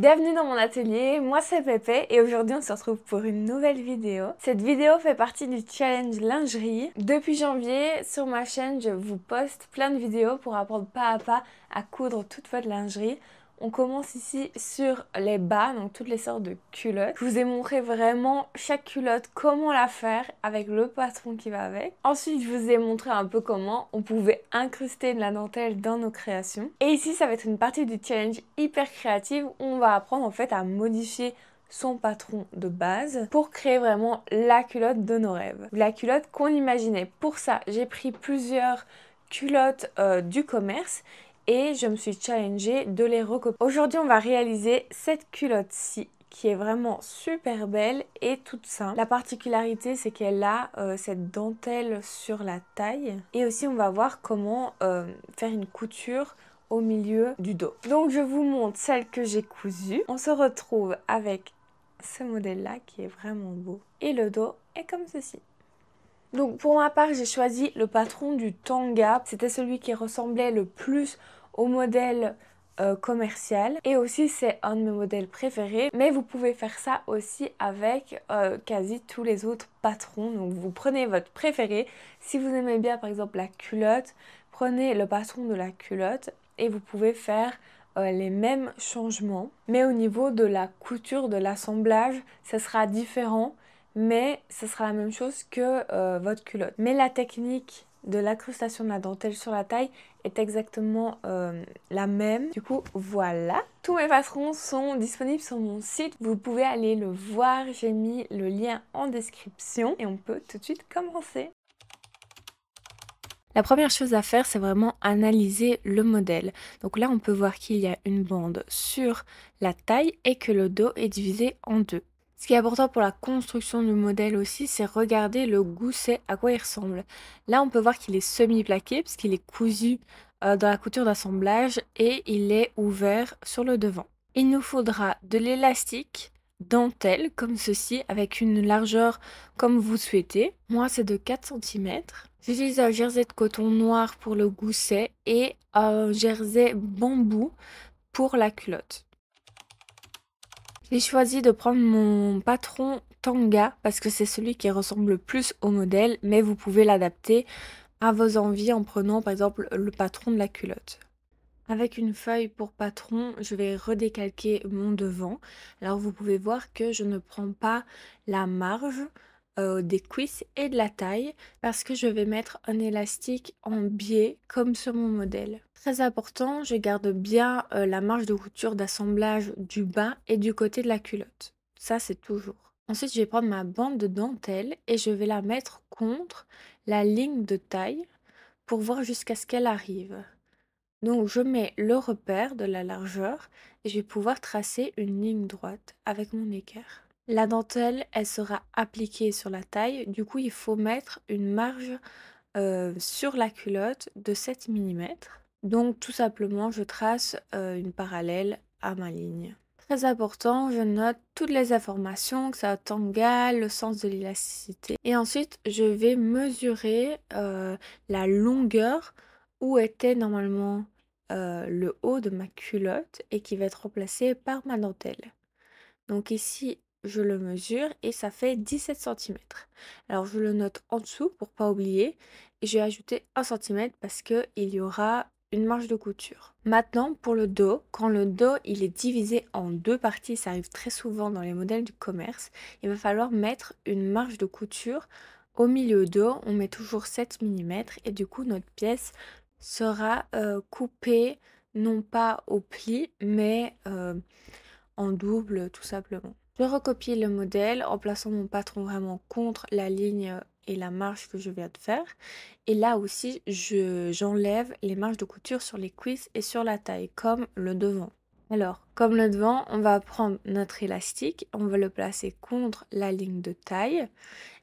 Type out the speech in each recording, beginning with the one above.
Bienvenue dans mon atelier, moi c'est Pépé et aujourd'hui on se retrouve pour une nouvelle vidéo. Cette vidéo fait partie du challenge lingerie. Depuis janvier sur ma chaîne je vous poste plein de vidéos pour apprendre pas à pas à coudre toute votre lingerie. On commence ici sur les bas, donc toutes les sortes de culottes. Je vous ai montré vraiment chaque culotte, comment la faire avec le patron qui va avec. Ensuite, je vous ai montré un peu comment on pouvait incruster de la dentelle dans nos créations. Et ici, ça va être une partie du challenge hyper créative où on va apprendre en fait à modifier son patron de base pour créer vraiment la culotte de nos rêves. La culotte qu'on imaginait. Pour ça, j'ai pris plusieurs culottes du commerce et je me suis challengée de les recopier. Aujourd'hui, on va réaliser cette culotte-ci qui est vraiment super belle et toute simple. La particularité, c'est qu'elle a cette dentelle sur la taille. Et aussi, on va voir comment faire une couture au milieu du dos. Donc, je vous montre celle que j'ai cousue. On se retrouve avec ce modèle-là qui est vraiment beau. Et le dos est comme ceci. Donc pour ma part, j'ai choisi le patron du Tanga. C'était celui qui ressemblait le plus au modèle commercial. Et aussi, c'est un de mes modèles préférés. Mais vous pouvez faire ça aussi avec quasi tous les autres patrons. Donc vous prenez votre préféré. Si vous aimez bien par exemple la culotte, prenez le patron de la culotte et vous pouvez faire les mêmes changements. Mais au niveau de la couture, de l'assemblage, ça sera différent. Mais ce sera la même chose que votre culotte. Mais la technique de l'incrustation de la dentelle sur la taille est exactement la même. Du coup, voilà. Tous mes patrons sont disponibles sur mon site. Vous pouvez aller le voir. J'ai mis le lien en description. Et on peut tout de suite commencer. La première chose à faire, c'est vraiment analyser le modèle. Donc là, on peut voir qu'il y a une bande sur la taille et que le dos est divisé en deux. Ce qui est important pour la construction du modèle aussi, c'est regarder le gousset, à quoi il ressemble. Là, on peut voir qu'il est semi-plaqué puisqu'il est cousu dans la couture d'assemblage et il est ouvert sur le devant. Il nous faudra de l'élastique dentelle comme ceci avec une largeur comme vous souhaitez. Moi, c'est de 4 cm. J'utilise un jersey de coton noir pour le gousset et un jersey bambou pour la culotte. J'ai choisi de prendre mon patron Tanga parce que c'est celui qui ressemble le plus au modèle, mais vous pouvez l'adapter à vos envies en prenant par exemple le patron de la culotte. Avec une feuille pour patron, je vais redécalquer mon devant. Alors vous pouvez voir que je ne prends pas la marge des cuisses et de la taille parce que je vais mettre un élastique en biais comme sur mon modèle. Très important, je garde bien la marge de couture d'assemblage du bas et du côté de la culotte. Ça c'est toujours. Ensuite je vais prendre ma bande de dentelle et je vais la mettre contre la ligne de taille pour voir jusqu'à ce qu'elle arrive. Donc je mets le repère de la largeur et je vais pouvoir tracer une ligne droite avec mon équerre. La dentelle, elle sera appliquée sur la taille, du coup il faut mettre une marge sur la culotte de 7 mm. Donc tout simplement je trace une parallèle à ma ligne. Très important, je note toutes les informations, que ça tanga, le sens de l'élasticité. Et ensuite je vais mesurer la longueur où était normalement le haut de ma culotte et qui va être remplacé par ma dentelle. Donc ici, je le mesure et ça fait 17 cm. Alors je le note en dessous pour pas oublier et je vais ajouter 1 cm parce qu'il y aura une marge de couture. Maintenant pour le dos, quand le dos il est divisé en deux parties, ça arrive très souvent dans les modèles du commerce, il va falloir mettre une marge de couture au milieu dos. On met toujours 7 mm et du coup notre pièce sera coupée non pas au pli mais en double tout simplement. Je recopie le modèle en plaçant mon patron vraiment contre la ligne et la marge que je viens de faire. Et là aussi, j'enlève les marges de couture sur les cuisses et sur la taille, comme le devant. Alors, comme le devant, on va prendre notre élastique, on va le placer contre la ligne de taille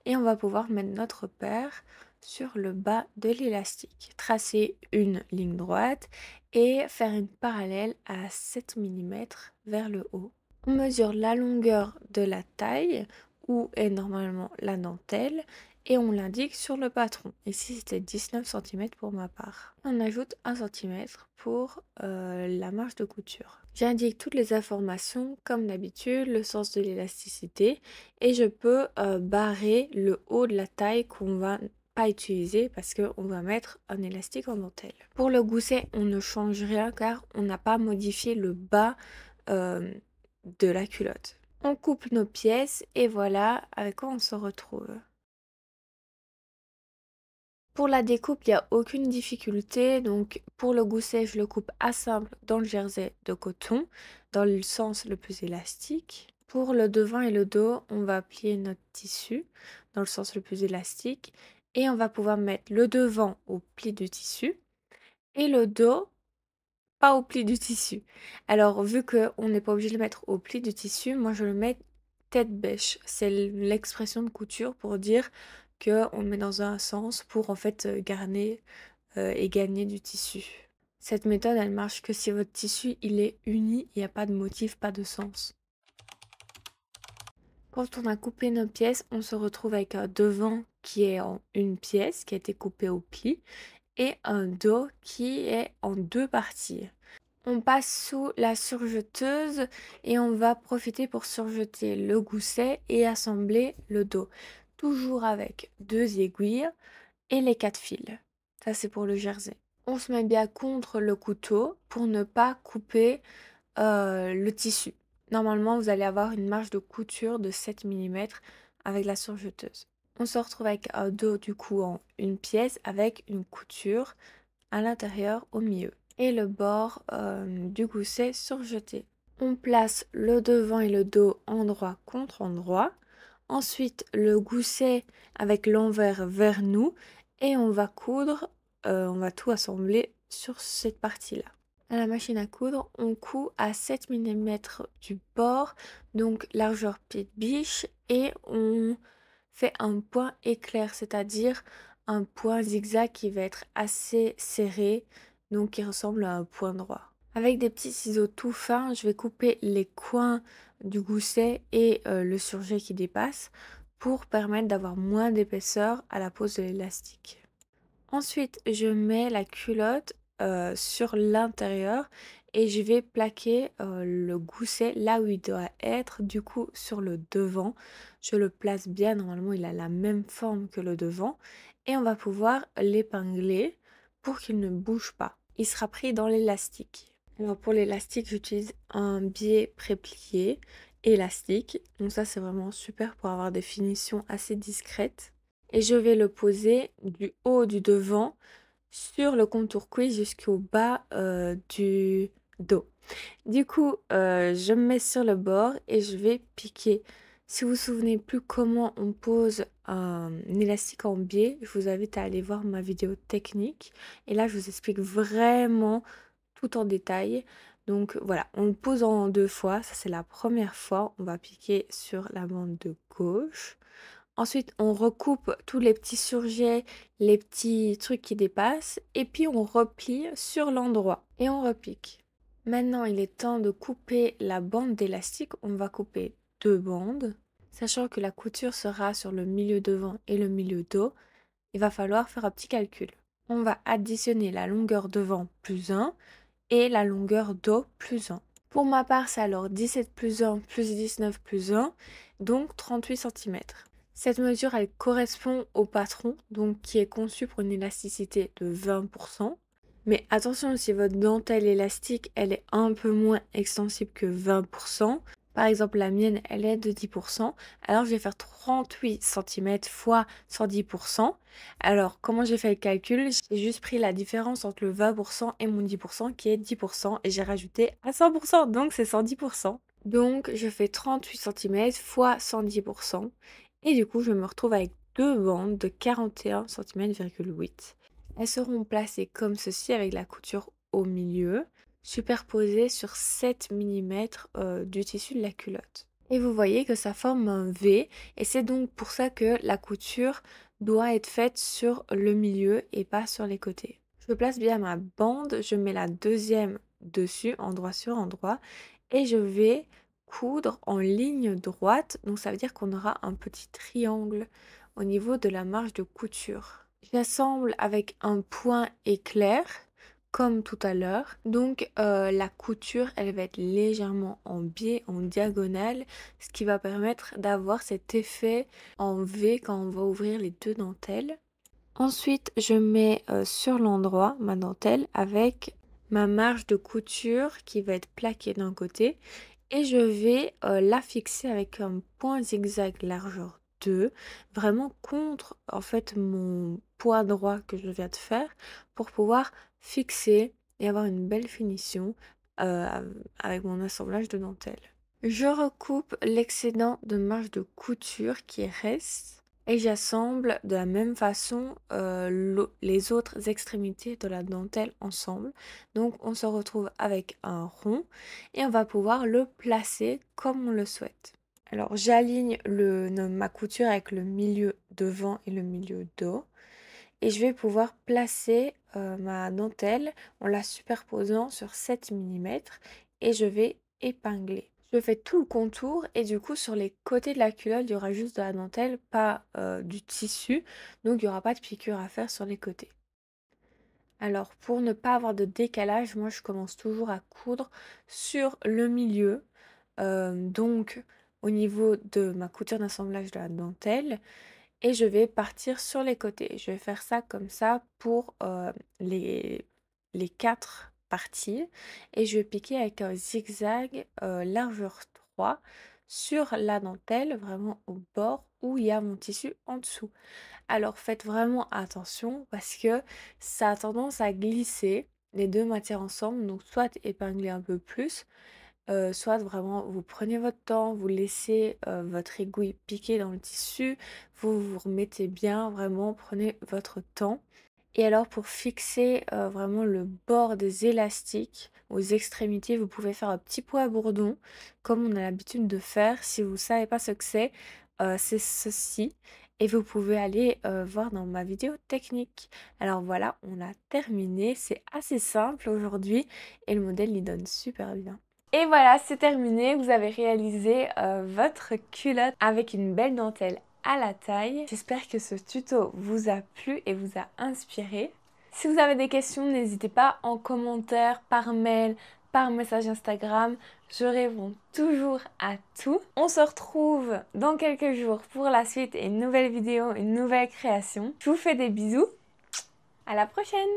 et on va pouvoir mettre notre repère sur le bas de l'élastique. Tracer une ligne droite et faire une parallèle à 7 mm vers le haut. On mesure la longueur de la taille où est normalement la dentelle et on l'indique sur le patron. Ici c'était 19 cm pour ma part. On ajoute 1 cm pour la marge de couture. J'indique toutes les informations comme d'habitude, le sens de l'élasticité et je peux barrer le haut de la taille qu'on va pas utiliser parce qu'on va mettre un élastique en dentelle. Pour le gousset, on ne change rien car on n'a pas modifié le bas euh, de la culotte. On coupe nos pièces et voilà avec quoi on se retrouve. Pour la découpe, il n'y a aucune difficulté. Donc pour le gousset, je le coupe à simple dans le jersey de coton, dans le sens le plus élastique. Pour le devant et le dos, on va plier notre tissu dans le sens le plus élastique. Et on va pouvoir mettre le devant au pli du tissu et le dos pas au pli du tissu. Alors vu qu'on n'est pas obligé de le mettre au pli du tissu, moi je le mets tête bêche. C'est l'expression de couture pour dire qu'on le met dans un sens pour en fait garner et gagner du tissu. Cette méthode, elle marche que si votre tissu il est uni, il n'y a pas de motif, pas de sens. Quand on a coupé nos pièces, on se retrouve avec un devant qui est en une pièce, qui a été coupé au pli, et un dos qui est en deux parties. On passe sous la surjeteuse et on va profiter pour surjeter le gousset et assembler le dos. Toujours avec 2 aiguilles et les 4 fils. Ça c'est pour le jersey. On se met bien contre le couteau pour ne pas couper le tissu. Normalement, vous allez avoir une marge de couture de 7 mm avec la surjeteuse. On se retrouve avec un dos du coup en une pièce avec une couture à l'intérieur au milieu et le bord du gousset surjeté. On place le devant et le dos endroit contre endroit. Ensuite, le gousset avec l'envers vers nous et on va coudre, on va tout assembler sur cette partie-là. À la machine à coudre, on coud à 7 mm du bord, donc largeur pied de biche, et on fait un point éclair, c'est-à-dire un point zigzag qui va être assez serré, donc qui ressemble à un point droit. Avec des petits ciseaux tout fins, je vais couper les coins du gousset et le surjet qui dépasse pour permettre d'avoir moins d'épaisseur à la pose de l'élastique. Ensuite, je mets la culotte sur l'intérieur et je vais plaquer le gousset là où il doit être, du coup sur le devant. Je le place bien, normalement il a la même forme que le devant et on va pouvoir l'épingler pour qu'il ne bouge pas. Il sera pris dans l'élastique. Alors pour l'élastique, j'utilise un biais pré-plié élastique. Donc ça c'est vraiment super pour avoir des finitions assez discrètes. Et je vais le poser du haut du devant sur le contour cuisse jusqu'au bas du dos. Du coup, je me mets sur le bord et je vais piquer. Si vous vous souvenez plus comment on pose un élastique en biais, je vous invite à aller voir ma vidéo technique. Et là, je vous explique vraiment tout en détail. Donc voilà, on le pose en 2 fois. Ça, c'est la première fois. On va piquer sur la bande de gauche. Ensuite, on recoupe tous les petits surjets, les petits trucs qui dépassent, et puis on replie sur l'endroit et on repique. Maintenant, il est temps de couper la bande d'élastique. On va couper 2 bandes, sachant que la couture sera sur le milieu devant et le milieu dos. Il va falloir faire un petit calcul. On va additionner la longueur devant plus 1 et la longueur dos plus 1. Pour ma part, c'est alors 17 plus 1 plus 19 plus 1, donc 38 cm. Cette mesure, elle correspond au patron, donc qui est conçu pour une élasticité de 20%. Mais attention, si votre dentelle élastique, elle est un peu moins extensible que 20%, par exemple la mienne, elle est de 10%, alors je vais faire 38 cm fois 110%. Alors, comment j'ai fait le calcul? J'ai juste pris la différence entre le 20% et mon 10% qui est 10% et j'ai rajouté à 100%, donc c'est 110%. Donc, je fais 38 cm fois 110%. Et du coup, je me retrouve avec 2 bandes de 41 cm,8. Elles seront placées comme ceci avec la couture au milieu, superposées sur 7 mm du tissu de la culotte. Et vous voyez que ça forme un V et c'est donc pour ça que la couture doit être faite sur le milieu et pas sur les côtés. Je place bien ma bande, je mets la deuxième dessus, endroit sur endroit, et je vais coudre en ligne droite, donc ça veut dire qu'on aura un petit triangle au niveau de la marge de couture. J'assemble avec un point éclair, comme tout à l'heure. Donc la couture, elle va être légèrement en biais, en diagonale, ce qui va permettre d'avoir cet effet en V quand on va ouvrir les deux dentelles. Ensuite, je mets sur l'endroit ma dentelle avec ma marge de couture qui va être plaquée d'un côté et je vais la fixer avec un point zigzag largeur 2, vraiment contre en fait mon poids droit que je viens de faire pour pouvoir fixer et avoir une belle finition avec mon assemblage de dentelle. Je recoupe l'excédent de marge de couture qui reste et j'assemble de la même façon les autres extrémités de la dentelle ensemble. Donc on se retrouve avec un rond et on va pouvoir le placer comme on le souhaite. Alors j'aligne ma couture avec le milieu devant et le milieu dos et je vais pouvoir placer ma dentelle en la superposant sur 7 mm et je vais épingler. Je fais tout le contour et du coup sur les côtés de la culotte il y aura juste de la dentelle, pas du tissu, donc il n'y aura pas de piqûre à faire sur les côtés. Alors pour ne pas avoir de décalage, moi je commence toujours à coudre sur le milieu, donc au niveau de ma couture d'assemblage de la dentelle et je vais partir sur les côtés. Je vais faire ça comme ça pour les 4 parties et je vais piquer avec un zigzag largeur 3 sur la dentelle, vraiment au bord où il y a mon tissu en dessous. Alors faites vraiment attention parce que ça a tendance à glisser les deux matières ensemble, donc soit épingler un peu plus, soit vraiment vous prenez votre temps, vous laissez votre aiguille piquer dans le tissu, vous vous remettez bien, vraiment prenez votre temps. Et alors pour fixer vraiment le bord des élastiques aux extrémités, vous pouvez faire un petit pot à bourdon comme on a l'habitude de faire. Si vous ne savez pas ce que c'est ceci. Et vous pouvez aller voir dans ma vidéo technique. Alors voilà, on a terminé. C'est assez simple aujourd'hui et le modèle il donne super bien. Et voilà, c'est terminé. Vous avez réalisé votre culotte avec une belle dentelle à la taille. J'espère que ce tuto vous a plu et vous a inspiré. Si vous avez des questions, n'hésitez pas en commentaire, par mail, par message Instagram. Je réponds toujours à tout. On se retrouve dans quelques jours pour la suite et une nouvelle vidéo, une nouvelle création. Je vous fais des bisous. À la prochaine!